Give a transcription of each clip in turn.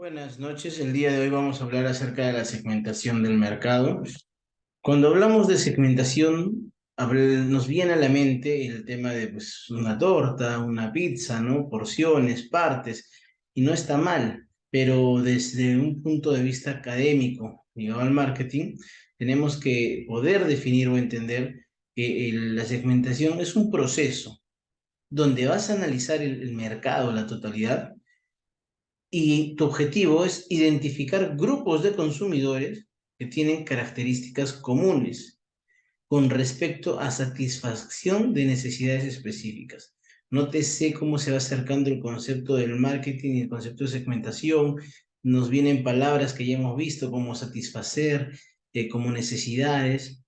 Buenas noches, el día de hoy vamos a hablar acerca de la segmentación del mercado. Cuando hablamos de segmentación, nos viene a la mente el tema de pues, una torta, una pizza, ¿no? Porciones, partes, y no está mal, pero desde un punto de vista académico, ligado al marketing, tenemos que poder definir o entender que la segmentación es un proceso donde vas a analizar el mercado, la totalidad, y tu objetivo es identificar grupos de consumidores que tienen características comunes con respecto a satisfacción de necesidades específicas. Nótese cómo se va acercando el concepto del marketing y el concepto de segmentación. Nos vienen palabras que ya hemos visto como satisfacer, como necesidades.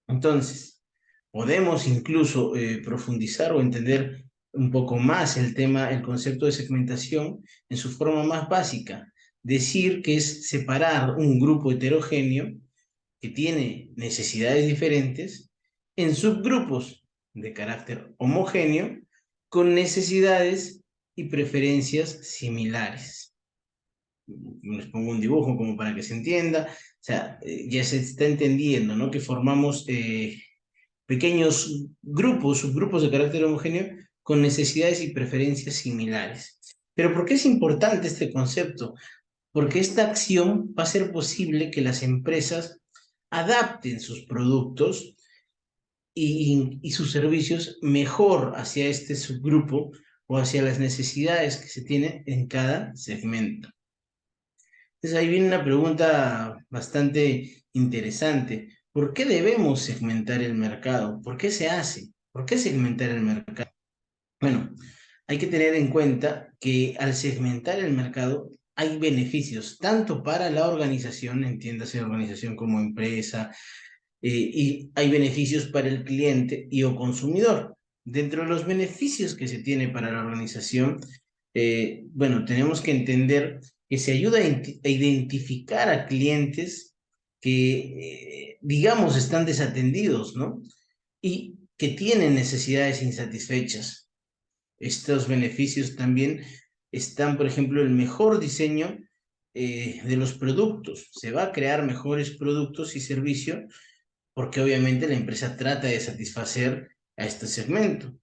Entonces, podemos incluso profundizar o entender un poco más el tema, el concepto de segmentación en su forma más básica. Decir que es separar un grupo heterogéneo que tiene necesidades diferentes en subgrupos de carácter homogéneo con necesidades y preferencias similares. Les pongo un dibujo como para que se entienda. O sea, ya se está entendiendo, ¿no? Que formamos pequeños grupos, subgrupos de carácter homogéneo con necesidades y preferencias similares. Pero ¿por qué es importante este concepto? Porque esta acción va a hacer posible que las empresas adapten sus productos y sus servicios mejor hacia este subgrupo o hacia las necesidades que se tienen en cada segmento. Entonces ahí viene una pregunta bastante interesante. ¿Por qué debemos segmentar el mercado? ¿Por qué se hace? ¿Por qué segmentar el mercado? Bueno, hay que tener en cuenta que al segmentar el mercado hay beneficios tanto para la organización, entiéndase organización como empresa, y hay beneficios para el cliente y o consumidor. Dentro de los beneficios que se tiene para la organización, bueno, tenemos que entender que se ayuda a identificar a clientes que, digamos, están desatendidos, ¿no? Y que tienen necesidades insatisfechas. Estos beneficios también están, por ejemplo, el mejor diseño de los productos. Se va a crear mejores productos y servicios porque obviamente la empresa trata de satisfacer a este segmento.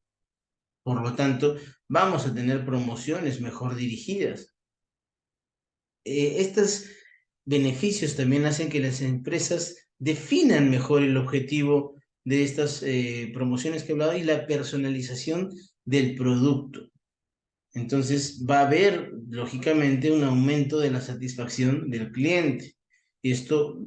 Por lo tanto, vamos a tener promociones mejor dirigidas. Estos beneficios también hacen que las empresas definan mejor el objetivo de estas promociones que he hablado y la personalización del producto. Entonces va a haber, lógicamente, un aumento de la satisfacción del cliente. Y esto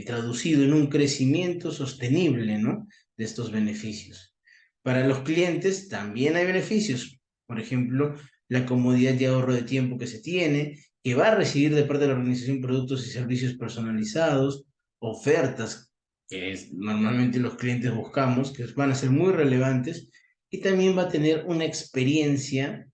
traducido en un crecimiento sostenible, ¿no? De estos beneficios. Para los clientes también hay beneficios. Por ejemplo, la comodidad y ahorro de tiempo que se tiene, que va a recibir de parte de la organización productos y servicios personalizados, ofertas que normalmente los clientes buscamos, que van a ser muy relevantes, y también va a tener una experiencia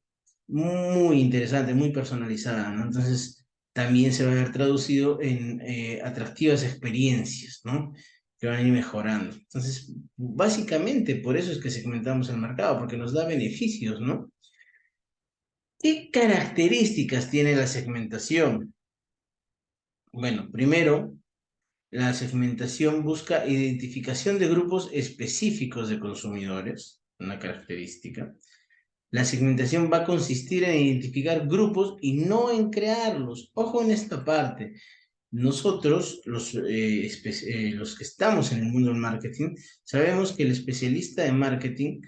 muy interesante, muy personalizada, ¿no? Entonces, también se va a ver traducido en atractivas experiencias, ¿no? Que van a ir mejorando. Entonces, básicamente, por eso es que segmentamos el mercado, porque nos da beneficios, ¿no? ¿Qué características tiene la segmentación? Bueno, primero, la segmentación busca identificación de grupos específicos de consumidores, una característica. La segmentación va a consistir en identificar grupos y no en crearlos. Ojo en esta parte. Nosotros, los que estamos en el mundo del marketing, sabemos que el especialista de marketing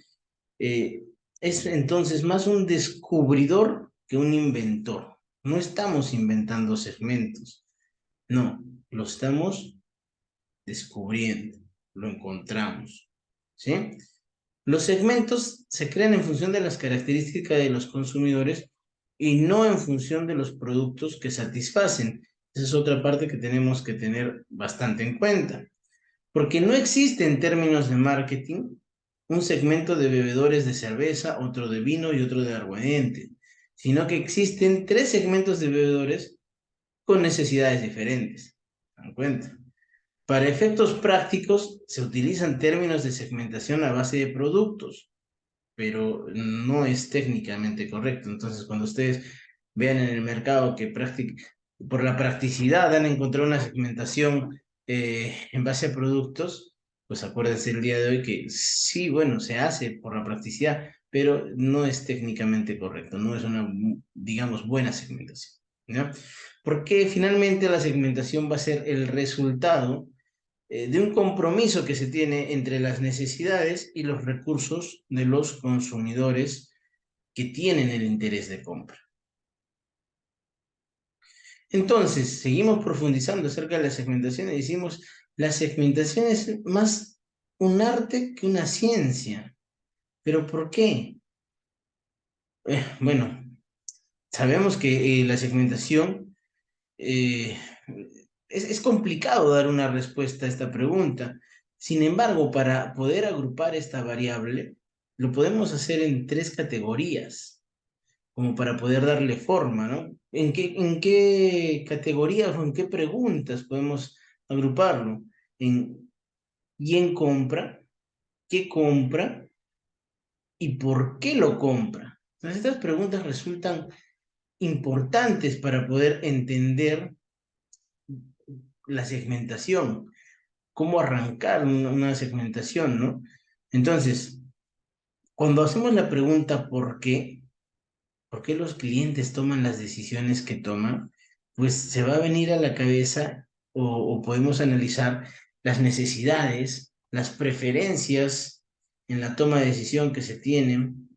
eh, es entonces más un descubridor que un inventor. No estamos inventando segmentos, no, lo estamos descubriendo, lo encontramos. ¿Sí? Los segmentos se crean en función de las características de los consumidores y no en función de los productos que satisfacen. Esa es otra parte que tenemos que tener bastante en cuenta, porque no existe en términos de marketing un segmento de bebedores de cerveza, otro de vino y otro de aguardiente, sino que existen tres segmentos de bebedores con necesidades diferentes. ¿Se dan cuenta? Para efectos prácticos se utilizan términos de segmentación a base de productos, pero no es técnicamente correcto. Entonces, cuando ustedes vean en el mercado que por la practicidad han encontrado una segmentación en base a productos, pues acuérdense el día de hoy que sí, bueno, se hace por la practicidad, pero no es técnicamente correcto, no es una, digamos, buena segmentación, ¿no? Porque finalmente la segmentación va a ser el resultado de un compromiso que se tiene entre las necesidades y los recursos de los consumidores que tienen el interés de compra. Entonces, seguimos profundizando acerca de la segmentación y decimos, la segmentación es más un arte que una ciencia. ¿Pero por qué? Bueno, sabemos que la segmentación eh, es complicado dar una respuesta a esta pregunta. Sin embargo, para poder agrupar esta variable, lo podemos hacer en tres categorías, como para poder darle forma, ¿no? ¿En qué categorías o en qué preguntas podemos agruparlo? En quién compra, qué compra y por qué lo compra. Entonces, estas preguntas resultan importantes para poder entender la segmentación, cómo arrancar una segmentación, ¿no? Entonces, cuando hacemos la pregunta ¿por qué los clientes toman las decisiones que toman? Pues se va a venir a la cabeza o podemos analizar las necesidades, las preferencias en la toma de decisión que se tienen.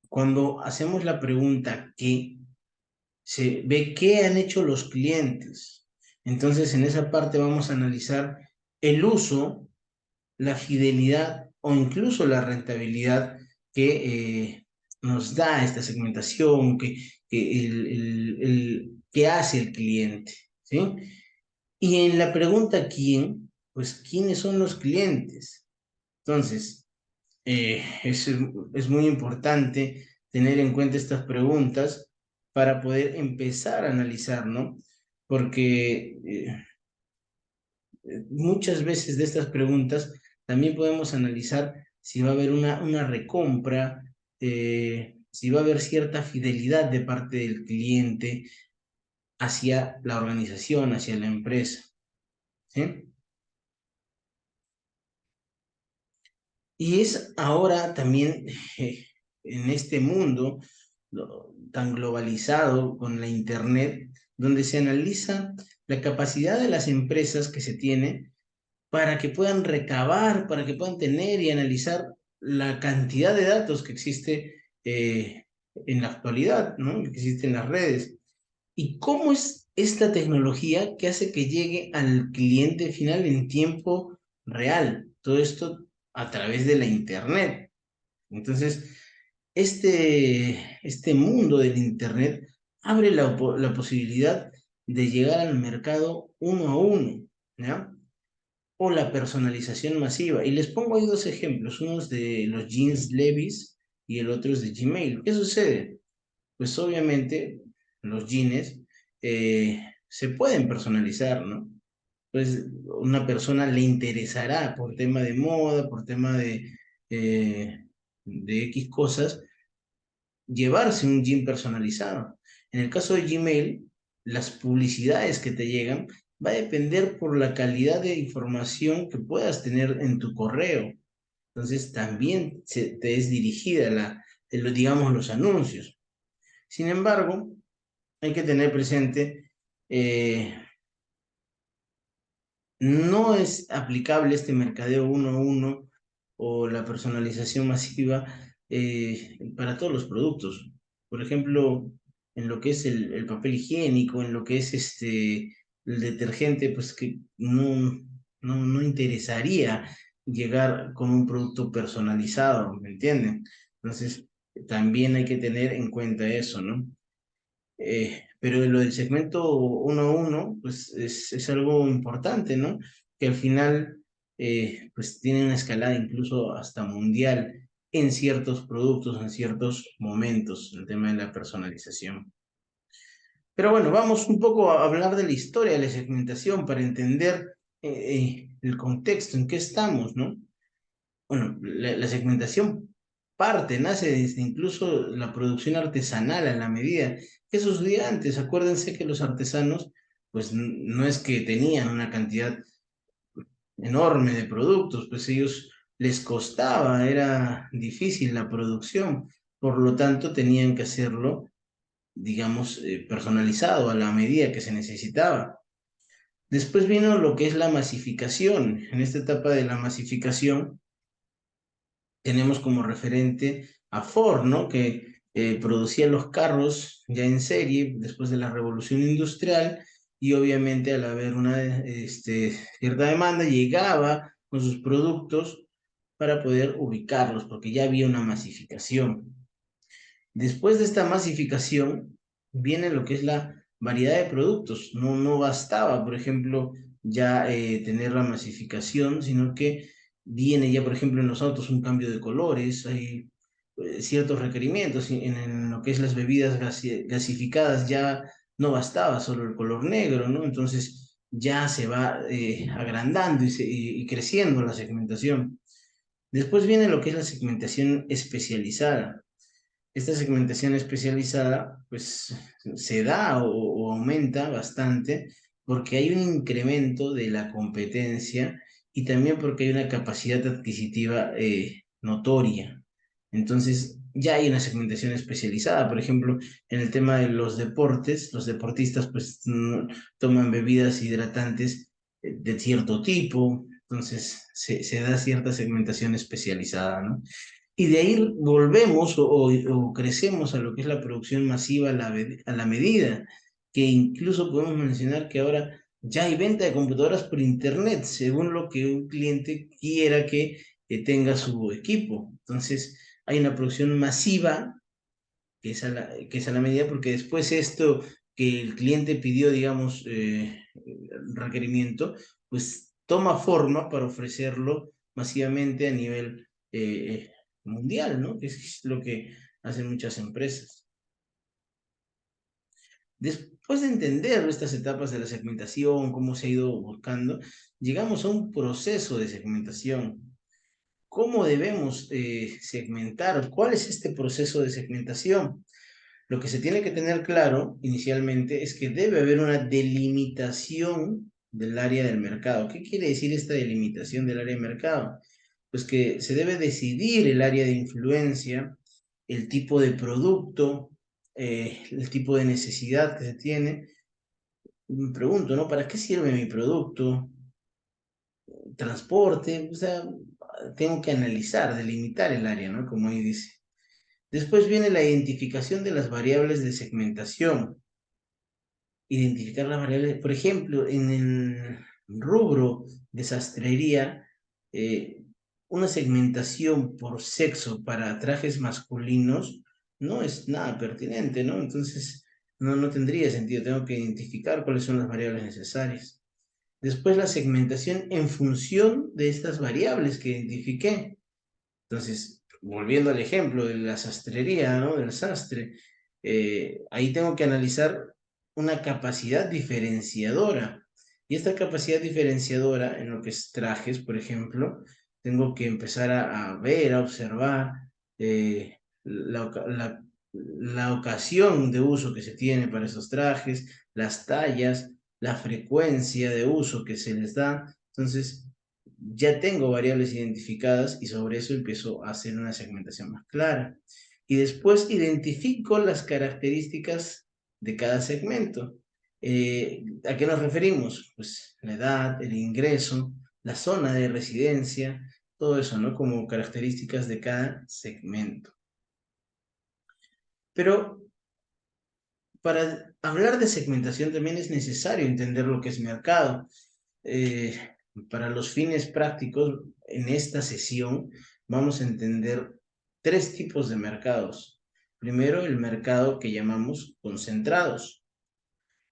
Cuando hacemos la pregunta ¿qué? Se ve qué han hecho los clientes. Entonces, en esa parte vamos a analizar el uso, la fidelidad o incluso la rentabilidad que nos da esta segmentación, que hace el cliente, ¿sí? Y en la pregunta ¿quién? Pues ¿quiénes son los clientes? Entonces, es muy importante tener en cuenta estas preguntas para poder empezar a analizar, ¿no? Porque muchas veces de estas preguntas también podemos analizar si va a haber una recompra, si va a haber cierta fidelidad de parte del cliente hacia la organización, hacia la empresa, ¿sí? Y es ahora también en este mundo tan globalizado con la Internet, donde se analiza la capacidad de las empresas que se tiene para que puedan recabar, para que puedan tener y analizar la cantidad de datos que existe en la actualidad, ¿no? Que existe en las redes. ¿Y cómo es esta tecnología que hace que llegue al cliente final en tiempo real? Todo esto a través de la Internet. Entonces, este mundo del Internet abre la posibilidad de llegar al mercado uno a uno, ¿ya? O la personalización masiva. Y les pongo ahí dos ejemplos, uno es de los jeans Levi's y el otro es de Gmail. ¿Qué sucede? Pues obviamente los jeans se pueden personalizar, ¿no? Pues una persona le interesará por tema de moda, por tema de X cosas, llevarse un jean personalizado. En el caso de Gmail, las publicidades que te llegan va a depender por la calidad de información que puedas tener en tu correo. Entonces también te es dirigida digamos, los anuncios. Sin embargo, hay que tener presente, no es aplicable este mercadeo uno a uno o la personalización masiva para todos los productos. Por ejemplo, en lo que es el papel higiénico, en lo que es el detergente, pues que no interesaría llegar con un producto personalizado, ¿me entienden? Entonces, también hay que tener en cuenta eso, ¿no? Pero lo del segmento uno a uno, pues es algo importante, ¿no? Que al final, pues tiene una escalada incluso hasta mundial en ciertos productos, en ciertos momentos, el tema de la personalización. Pero bueno, vamos un poco a hablar de la historia de la segmentación para entender el contexto en que estamos, ¿no? Bueno, la segmentación parte, nace desde incluso la producción artesanal a la medida que sucedía antes. Acuérdense que los artesanos, pues no es que tenían una cantidad enorme de productos, pues ellos les costaba, era difícil la producción, por lo tanto tenían que hacerlo, digamos, personalizado a la medida que se necesitaba. Después vino lo que es la masificación. En esta etapa de la masificación tenemos como referente a Ford, ¿no? Que producía los carros ya en serie después de la revolución industrial y obviamente al haber una cierta demanda llegaba con sus productos para poder ubicarlos porque ya había una masificación. Después de esta masificación viene lo que es la variedad de productos. No bastaba, por ejemplo, ya tener la masificación, sino que viene ya, por ejemplo, en los autos un cambio de colores, hay ciertos requerimientos. En lo que es las bebidas gasificadas ya no bastaba solo el color negro, ¿no? Entonces ya se va agrandando y creciendo la segmentación. Después viene lo que es la segmentación especializada. Esta segmentación especializada, pues, se da o aumenta bastante porque hay un incremento de la competencia y también porque hay una capacidad adquisitiva notoria. Entonces, ya hay una segmentación especializada. Por ejemplo, en el tema de los deportes, los deportistas, pues, toman bebidas hidratantes de cierto tipo. Entonces, se da cierta segmentación especializada, ¿no? Y de ahí volvemos o crecemos a lo que es la producción masiva a la medida, que incluso podemos mencionar que ahora ya hay venta de computadoras por internet, según lo que un cliente quiera que tenga su equipo. Entonces, hay una producción masiva que es a la medida, porque después esto que el cliente pidió, digamos, requerimiento, pues toma forma para ofrecerlo masivamente a nivel mundial, ¿no? Que es lo que hacen muchas empresas. Después de entender estas etapas de la segmentación, cómo se ha ido buscando, llegamos a un proceso de segmentación. ¿Cómo debemos segmentar? ¿Cuál es este proceso de segmentación? Lo que se tiene que tener claro inicialmente es que debe haber una delimitación del área del mercado. ¿Qué quiere decir esta delimitación del área de mercado? Pues que se debe decidir el área de influencia, el tipo de producto, el tipo de necesidad que se tiene. Me pregunto, ¿no? ¿Para qué sirve mi producto? Transporte, o sea, tengo que analizar, delimitar el área, ¿no? Como ahí dice. Después viene la identificación de las variables de segmentación. Identificar las variables, por ejemplo, en el rubro de sastrería, eh, una segmentación por sexo para trajes masculinos no es nada pertinente, ¿no? Entonces, no tendría sentido, tengo que identificar cuáles son las variables necesarias. Después, la segmentación en función de estas variables que identifiqué. Entonces, volviendo al ejemplo de la sastrería, ¿no? Del sastre, ahí tengo que analizar una capacidad diferenciadora. Y esta capacidad diferenciadora en lo que es trajes, por ejemplo, tengo que empezar a ver, a observar la ocasión de uso que se tiene para esos trajes, las tallas, la frecuencia de uso que se les da. Entonces, ya tengo variables identificadas y sobre eso empiezo a hacer una segmentación más clara. Y después identifico las características de cada segmento. ¿A qué nos referimos? Pues la edad, el ingreso, la zona de residencia, todo eso, ¿no? Como características de cada segmento. Pero para hablar de segmentación también es necesario entender lo que es mercado. Eh, para los fines prácticos, en esta sesión vamos a entender tres tipos de mercados. Primero, el mercado que llamamos concentrados.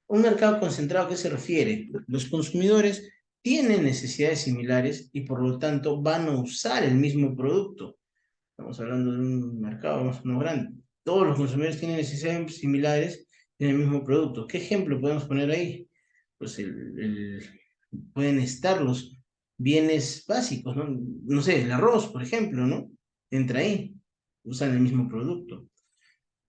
Un mercado concentrado, ¿a qué se refiere? Los consumidores tienen necesidades similares y por lo tanto van a usar el mismo producto. Estamos hablando de un mercado más o menos grande. Todos los consumidores tienen necesidades similares en el mismo producto. ¿Qué ejemplo podemos poner ahí? Pues pueden estar los bienes básicos, ¿no? No sé, el arroz, por ejemplo, ¿no? Entra ahí. usan el mismo producto.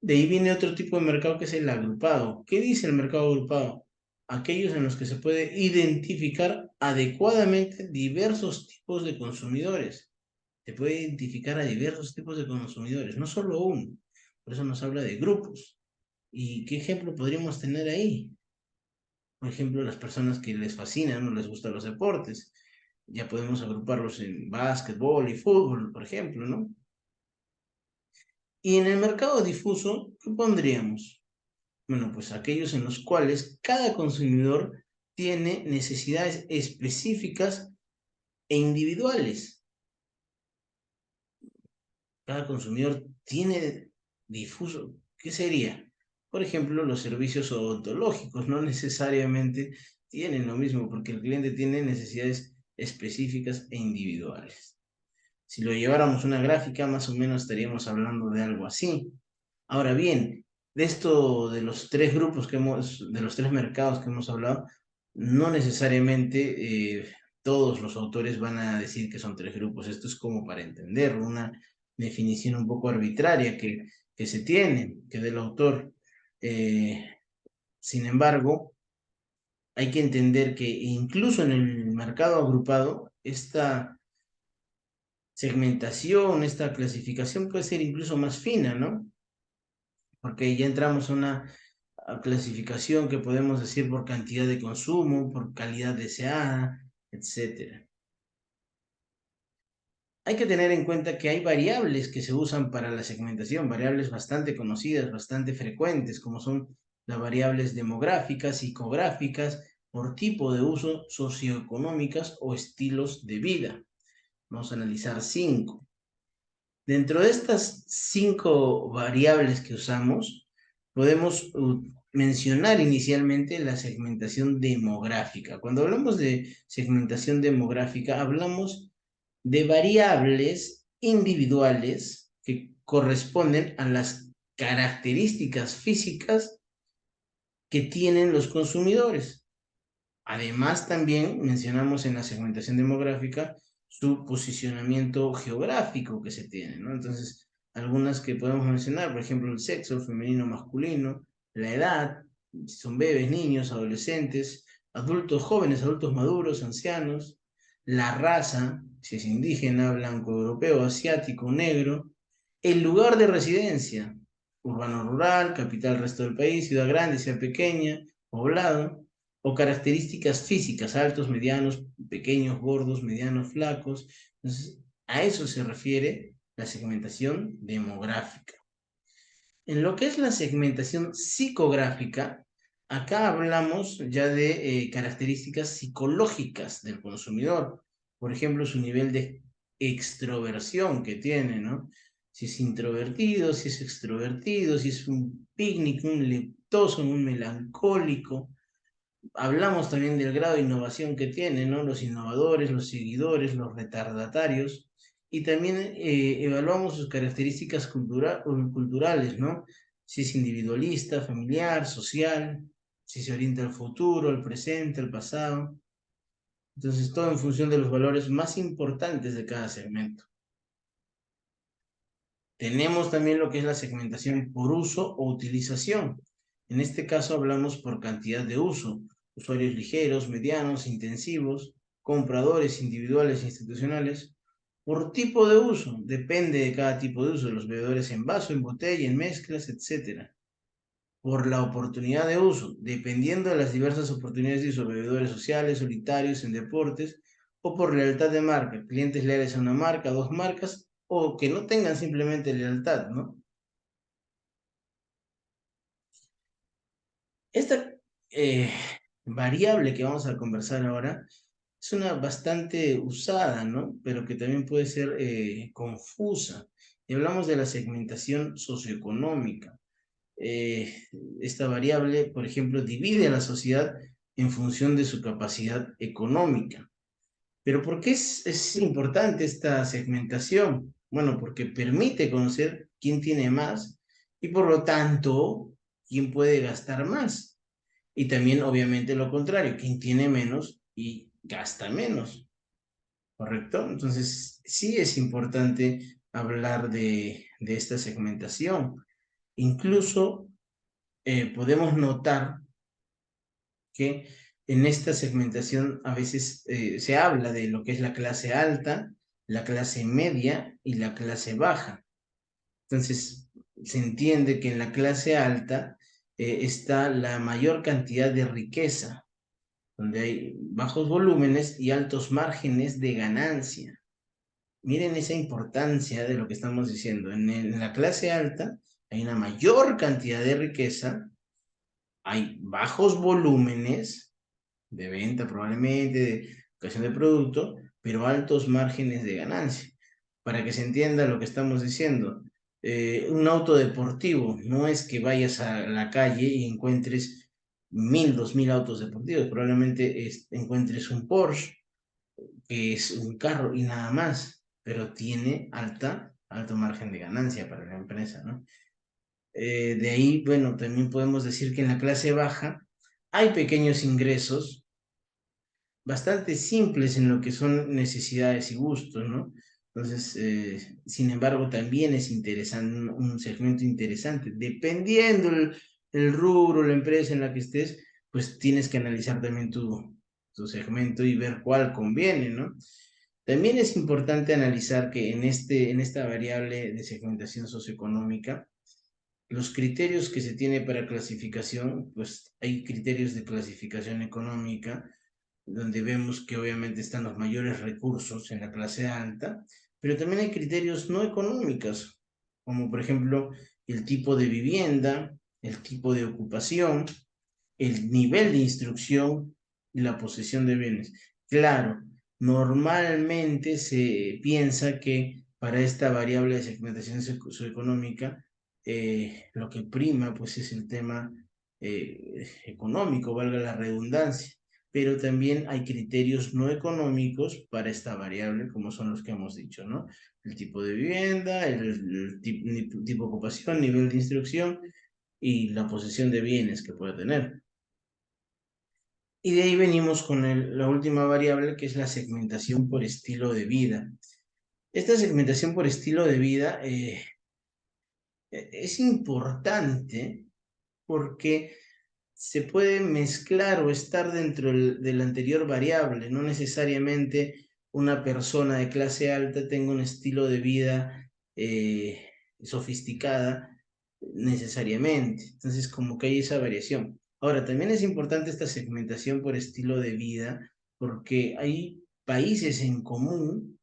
De ahí viene otro tipo de mercado que es el agrupado. ¿Qué dice el mercado agrupado? Aquellos en los que se puede identificar adecuadamente diversos tipos de consumidores. Se puede identificar a diversos tipos de consumidores, no solo uno. Por eso nos habla de grupos. ¿Y qué ejemplo podríamos tener ahí? Por ejemplo, las personas que les fascinan o les gustan los deportes. Ya podemos agruparlos en básquetbol y fútbol, por ejemplo, ¿no? Y en el mercado difuso, ¿qué pondríamos? Bueno, pues aquellos en los cuales cada consumidor tiene necesidades específicas e individuales. Cada consumidor tiene difuso. ¿Qué sería? Por ejemplo, los servicios odontológicos no necesariamente tienen lo mismo porque el cliente tiene necesidades específicas e individuales. Si lo lleváramos a una gráfica, más o menos estaríamos hablando de algo así. Ahora bien, de esto de los tres grupos de los tres mercados que hemos hablado, no necesariamente todos los autores van a decir que son tres grupos. Esto es como para entenderlo, una definición un poco arbitraria que se tiene, que del autor. Eh, Sin embargo, hay que entender que incluso en el mercado agrupado, esta segmentación, esta clasificación puede ser incluso más fina, ¿no? Porque ya entramos a una clasificación que podemos decir por cantidad de consumo, por calidad deseada, etcétera. Hay que tener en cuenta que hay variables que se usan para la segmentación, variables bastante conocidas, bastante frecuentes, como son las variables demográficas, psicográficas, por tipo de uso, socioeconómicas o estilos de vida. Vamos a analizar 5. Dentro de estas 5 variables que usamos, podemos mencionar inicialmente la segmentación demográfica. Cuando hablamos de segmentación demográfica, hablamos de variables individuales que corresponden a las características físicas que tienen los consumidores. Además, también mencionamos en la segmentación demográfica su posicionamiento geográfico que se tiene, ¿no? Entonces, algunas que podemos mencionar, por ejemplo, el sexo, femenino, masculino, la edad, si son bebés, niños, adolescentes, adultos jóvenes, adultos maduros, ancianos, la raza, si es indígena, blanco, europeo, asiático, negro, el lugar de residencia, urbano, rural, capital, resto del país, ciudad grande, ciudad pequeña, poblado, o características físicas, altos, medianos, pequeños, gordos, medianos, flacos. Entonces, a eso se refiere la segmentación demográfica. En lo que es la segmentación psicográfica, acá hablamos ya de características psicológicas del consumidor. Por ejemplo, su nivel de extroversión que tiene, ¿no? Si es introvertido, si es extrovertido, si es un picnic, un leptoso, un melancólico. Hablamos también del grado de innovación que tienen, ¿no? Los innovadores, los seguidores, los retardatarios, y también evaluamos sus características culturales, ¿no? Si es individualista, familiar, social, si se orienta al futuro, al presente, al pasado. Entonces, todo en función de los valores más importantes de cada segmento. Tenemos también lo que es la segmentación por uso o utilización. En este caso hablamos por cantidad de uso. Usuarios ligeros, medianos, intensivos, compradores individuales e institucionales. Por tipo de uso, depende de cada tipo de uso, los bebedores en vaso, en botella, en mezclas, etc. Por la oportunidad de uso, dependiendo de las diversas oportunidades de uso, bebedores sociales, solitarios, en deportes, o por lealtad de marca, clientes leales a una marca, dos marcas, o que no tengan simplemente lealtad, ¿no? Esta eh, variable que vamos a conversar ahora es una bastante usada, ¿no? Pero que también puede ser confusa. Y hablamos de la segmentación socioeconómica. Eh, Esta variable, por ejemplo, divide a la sociedad en función de su capacidad económica. Pero ¿por qué es importante esta segmentación? Bueno, porque permite conocer quién tiene más y por lo tanto, quién puede gastar más. Y también, obviamente, lo contrario, quién tiene menos y gasta menos. ¿Correcto? Entonces, sí es importante hablar de esta segmentación. Incluso podemos notar que en esta segmentación a veces se habla de lo que es la clase alta, la clase media y la clase baja. Entonces, se entiende que en la clase alta está la mayor cantidad de riqueza, donde hay bajos volúmenes y altos márgenes de ganancia. Miren esa importancia de lo que estamos diciendo. En la clase alta hay una mayor cantidad de riqueza, hay bajos volúmenes de venta probablemente, de creación de producto, pero altos márgenes de ganancia. Para que se entienda lo que estamos diciendo, un auto deportivo no es que vayas a la calle y encuentres 1000, 2000 autos deportivos, probablemente encuentres un Porsche, que es un carro y nada más, pero tiene alto margen de ganancia para la empresa, ¿no? De ahí, bueno, también podemos decir que en la clase baja hay pequeños ingresos bastante simples en lo que son necesidades y gustos, ¿no? Entonces, sin embargo, también es interesante, un segmento interesante. Dependiendo el rubro, la empresa en la que estés, pues tienes que analizar también tu segmento y ver cuál conviene, ¿no? También es importante analizar que en esta variable de segmentación socioeconómica, los criterios que se tiene para clasificación, pues hay criterios de clasificación económica, donde vemos que obviamente están los mayores recursos en la clase alta, pero también hay criterios no económicos, como por ejemplo el tipo de vivienda, el tipo de ocupación, el nivel de instrucción y la posesión de bienes. Claro, normalmente se piensa que para esta variable de segmentación socioeconómica, lo que prima pues es el tema económico, valga la redundancia, pero también hay criterios no económicos para esta variable, como son los que hemos dicho, ¿no? El tipo de vivienda, el tipo de ocupación, nivel de instrucción y la posesión de bienes que pueda tener. Y de ahí venimos con la última variable, que es la segmentación por estilo de vida. Esta segmentación por estilo de vida es importante porque se puede mezclar o estar dentro de la anterior variable. No necesariamente una persona de clase alta tenga un estilo de vida sofisticada necesariamente. Entonces, como que hay esa variación. Ahora, también es importante esta segmentación por estilo de vida, porque hay países en común,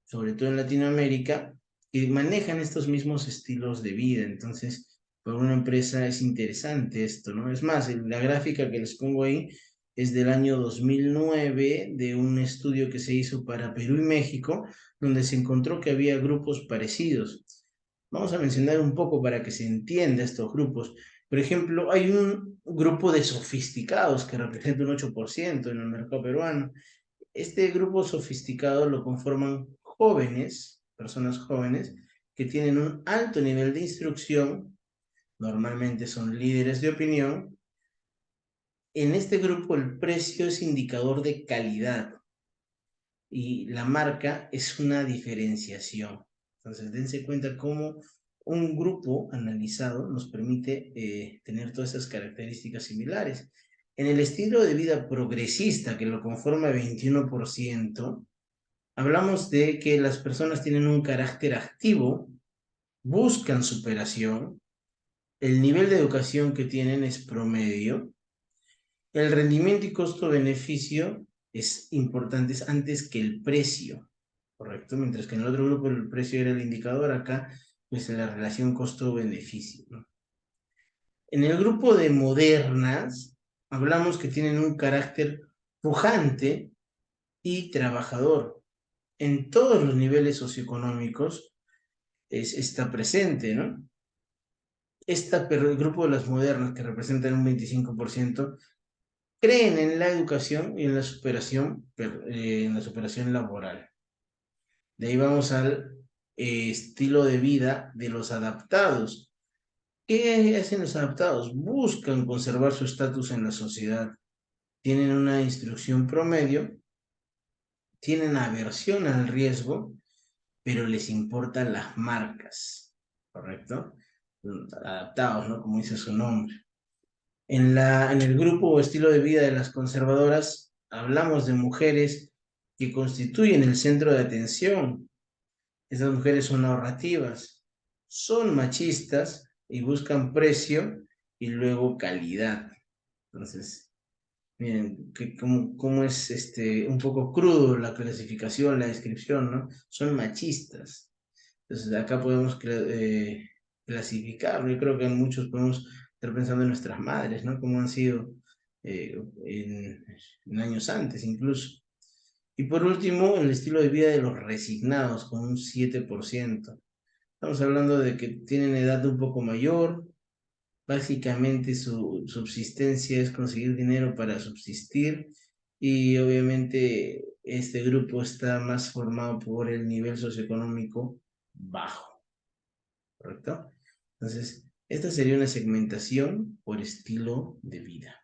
sobre todo en Latinoamérica, que manejan estos mismos estilos de vida. Entonces, para una empresa es interesante esto, ¿no? Es más, la gráfica que les pongo ahí es del año 2009, de un estudio que se hizo para Perú y México, donde se encontró que había grupos parecidos. Vamos a mencionar un poco para que se entienda estos grupos. Por ejemplo, hay un grupo de sofisticados que representa un 8% en el mercado peruano. Este grupo sofisticado lo conforman jóvenes, personas jóvenes, que tienen un alto nivel de instrucción, normalmente son líderes de opinión. En este grupo el precio es indicador de calidad y la marca es una diferenciación. Entonces, dense cuenta cómo un grupo analizado nos permite tener todas esas características similares. En el estilo de vida progresista, que lo conforma el 21%, hablamos de que las personas tienen un carácter activo, buscan superación, el nivel de educación que tienen es promedio, el rendimiento y costo-beneficio es importante es antes que el precio, ¿correcto? Mientras que en el otro grupo el precio era el indicador, acá pues la relación costo-beneficio, ¿no? En el grupo de modernas, hablamos que tienen un carácter pujante y trabajador. En todos los niveles socioeconómicos está presente, ¿no? El grupo de las modernas, que representan un 25%, creen en la educación y en la superación laboral. De ahí vamos al estilo de vida de los adaptados. ¿Qué hacen los adaptados? Buscan conservar su estatus en la sociedad. Tienen una instrucción promedio, tienen aversión al riesgo pero les importan las marcas, ¿correcto? Adaptados, ¿no? Como dice su nombre. En el grupo o estilo de vida de las conservadoras, hablamos de mujeres que constituyen el centro de atención. Estas mujeres son ahorrativas, son machistas y buscan precio y luego calidad. Entonces, miren, cómo es un poco crudo la clasificación, la descripción, ¿no? Son machistas. Entonces, acá podemos clasificar. Yo creo que muchos podemos estar pensando en nuestras madres, ¿no? Cómo han sido en años antes, incluso. Y por último, el estilo de vida de los resignados, con un 7%. Estamos hablando de que tienen edad un poco mayor, básicamente su subsistencia es conseguir dinero para subsistir y obviamente este grupo está más formado por el nivel socioeconómico bajo, ¿correcto? Entonces, esta sería una segmentación por estilo de vida.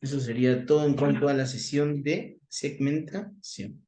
Eso sería todo en cuanto a la sesión de segmentación.